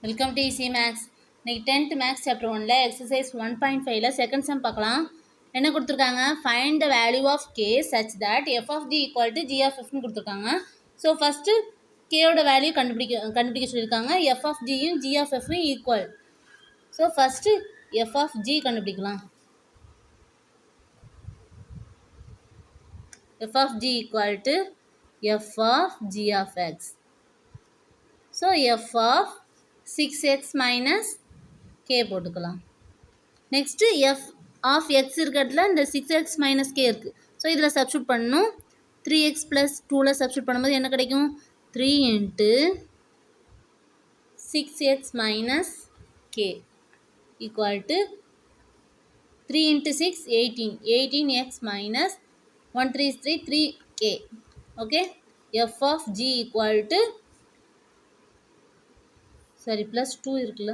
Welcome to easy maths. இன்னைக்கு 10th maths chapter 1ல exercise 1.5ல செகண்ட் சம் பார்க்கலாம். என்ன கொடுத்துருக்காங்க? Find the value of k such that f of t equal to g of எஃப்னு கொடுத்துருக்காங்க. ஸோ ஃபஸ்ட்டு கேயோட வேல்யூ கண்டுபிடிக்க சொல்லியிருக்காங்க. எஃப் ஆஃப் ஜியும் ஜி ஆஃப் எஃப்பும் equal. So first f of g கண்டுபிடிக்கலாம். F of g equal to f of g of x. So f of 6x minus k போட்டுக்கலாம். Next f of X இருக்கிறதுல இந்த 6x minus k இருக்குது. So இதில் substitute பண்ணணும். 3x plus 2ல் substitute பண்ணும்போது என்ன கிடைக்கும்? 3 into 6x minus k equal to 3 into 6 18x minus 1 3 3 3k. Okay, f of g equal to சரி ப்ளஸ் 2 இருக்குல்ல,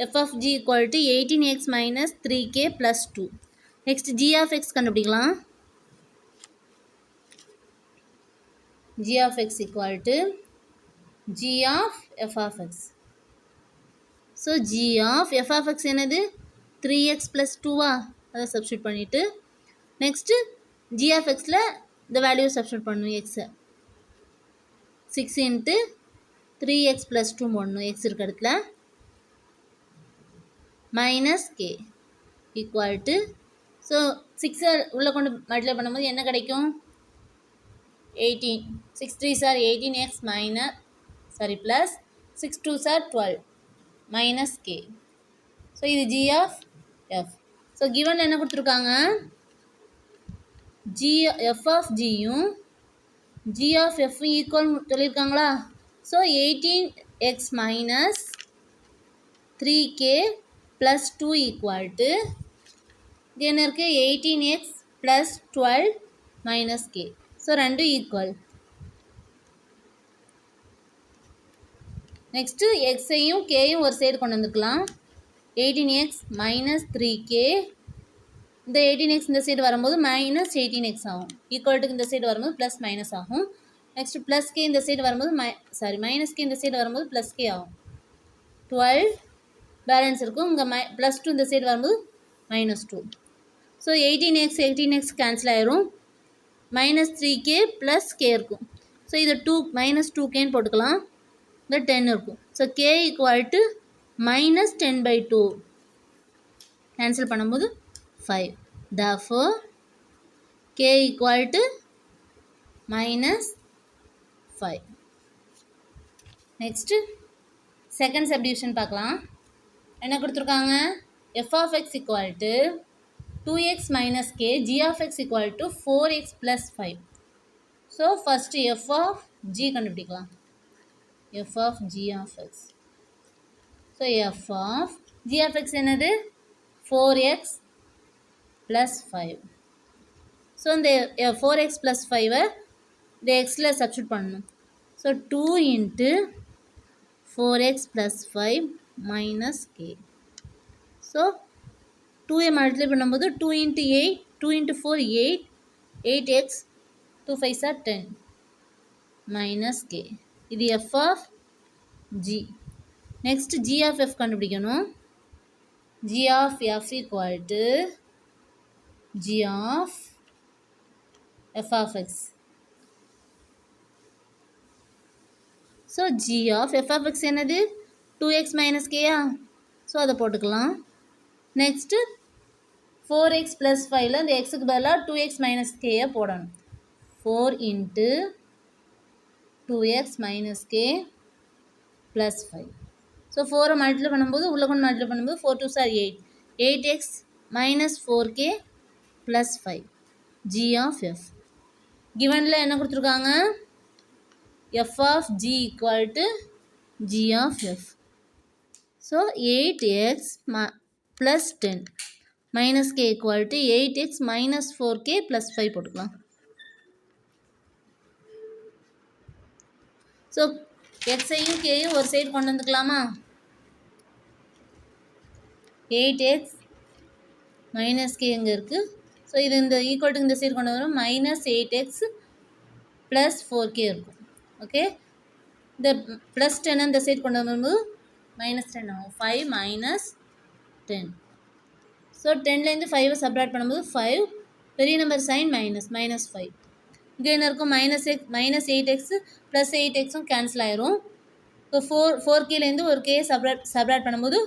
f of g equal to 18x minus 3k plus 2. Next g of x கண்டுபிடிக்கலாம். G of x equal to g of f of x. So G of f of X என்னது? 3x plus 2வா? அதை substitute பண்ணிவிட்டு next G of எக்ஸில் இந்த value substitute பண்ணணும். எக்ஸை 6 into 3x plus 2 போடணும். X இருக்க இடத்துல minus k equal to, so 6 உள்ளே கொண்டு மல்டிப்ளை பண்ணும்போது என்ன கிடைக்கும்? 18. 6 3s are 18x minus plus 6 2s are 12 minus k. So இது g of f. So given என்ன கொடுத்துருக்காங்க? ஜி எஃப் ஆஃப் ஜியும் ஜி ஆஃப் எஃப்பும் ஈக்குவல் சொல்லியிருக்காங்களா? So 18x minus 3k plus 2 equal to இது என்ன இருக்குது? 18x plus 12 minus k. So ரெண்டும் ஈக்குவல். நெக்ஸ்ட்டு எக்ஸையும் கேயும் ஒரு சைடு கொண்டு வந்துக்கலாம். 18x மைனஸ் 3k, இந்த 18x இந்த சைடு வரும்போது மைனஸ் 18x ஆகும். ஈக்குவல்ட்டுக்கு இந்த சைடு வரும்போது ப்ளஸ் மைனஸ் ஆகும். நெக்ஸ்ட்டு ப்ளஸ் கே இந்த சைடு வரும்போது மைனஸ் கே இந்த சைடு வரும்போது ப்ளஸ் கே ஆகும். 12 பேலன்ஸ் இருக்கும். இங்கே ப்ளஸ் 2 இந்த சைடு வரும்போது மைனஸ் 2. ஸோ 18x கேன்சல் ஆயிரும். மைனஸ் 3k ப்ளஸ் கே இருக்கும். ஸோ இதை மைனஸ் 2kன்னு போட்டுக்கலாம். இந்த 10 இருக்கும். So K equal to minus 10/2 cancel பண்ணும்போது 5. Therefore k equal to minus 5. Next second subdivision பார்க்கலாம். என்ன கொடுத்துருக்காங்க? f of x equal to 2x minus k, g of x equal to 4x plus 5. So first f of g கண்டுபிடிக்கலாம். f of g of x. So f of g of x என்னது? 4x plus 5. So இந்த 4x plus 5 இந்த எக்ஸில் substitute பண்ணணும். So 2 into 4x plus 5 minus k. So 2ஐ multiply பண்ணும்போது 2 into 8, 2 into 4 8, 8x, 2 5s are 10 minus k. இது f of g. Next g of f கண்டுபிடிக்கணும். G of f equal to g of f of x. So g of f of x என்னது? 2x minus k ஆ? So அதை போட்டுக்கலாம். Next 4x plus 5ல் இந்த எக்ஸுக்கு பதிலாக 2x minus k போடணும். 4 into 2x minus k plus 5. So 4ஐ multiply பண்ணும்போது உள்ளே கொண்டு மல்டிப்ளை பண்ணும்போது 4 2s are 8. 8x minus 4k plus 5. G of f. கிவனில் என்ன கொடுத்துருக்காங்க? F of g equal to g of f. So 8x plus 10 minus k equal to 8x minus 4k plus 5 போட்டுக்கலாம். So எக்ஸையும் கேயும் ஒரு சைடு கொண்டு வந்துக்கலாமா? 8x minus K எங்கே இருக்குது? So இது இந்த ஈக்குவல்ட்டு இந்த சைடு கொண்டு வரும். மைனஸ் 8x ப்ளஸ் 4k இருக்கும். ஓகே, இந்த ப்ளஸ் 10 இந்த சைடு கொண்டு வரும்போது -10 ஆகும். 5 மைனஸ் 10. ஸோ 10லேருந்து 5 சப்ராக்ட் பண்ணும்போது 5, பெரிய நம்பர் சைன் -5. இங்கே என்ன இருக்கும் -8x ப்ளஸ் 8xம் கேன்சல் ஆயிரும். இப்போ 4kலேருந்து ஒரு k சப்ராக்ட் பண்ணும்போது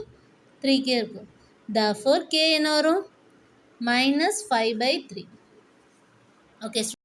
3k இருக்கும். therefore k என்ன வரும் -5/3. ஓகே.